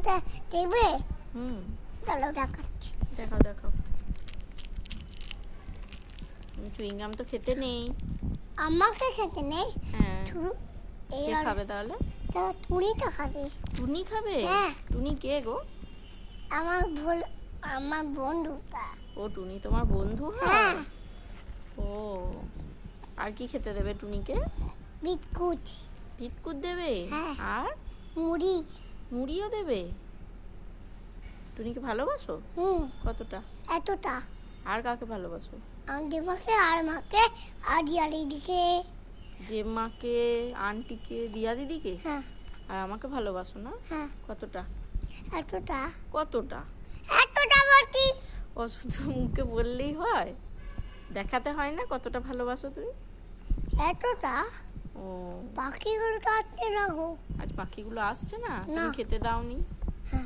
ওটা দেবে? চলো দেখাচ্ছি। দেখাও দেখাও। চুইংগাম তো খেতে নেই। আমাকে খেতে নেই। হ্যাঁ, কে এবার খাবে তাহলে? তা টুনিটা খাবে। টুনি খাবে? হ্যাঁ। টুনি কে গো? আমার বন্ধুটা। ও টুনি তোমার বন্ধু হয়? হ্যাঁ। ও, আর কি খেতে দেবে টুনিকে? বিস্কুট। বিস্কুট দেবে? হ্যাঁ। আর মুড়ি। মুড়িও দেবে? টুনিকে ভালোবাসো? কতটা? এতটা। আর কাকে ভালোবাসো? দিমাকে আর মাকে আর দিদিকে। জেম্মাকে, আন্টিকে, দিয়া দিদিকে? হ্যাঁ। আর আমাকে ভালোবাসো না? হ্যাঁ। কতটা? এতটা। কতটা? এতটা বলছি। ও শুধু মুখে বললেই হয়? দেখাতে হয় না কতটা ভালোবাসো তুমি? এতটা। ও, পাখিগুলো তো আসছে না গো। আজ পাখিগুলো আসছে না? না। তুমি খেতে দাওনি?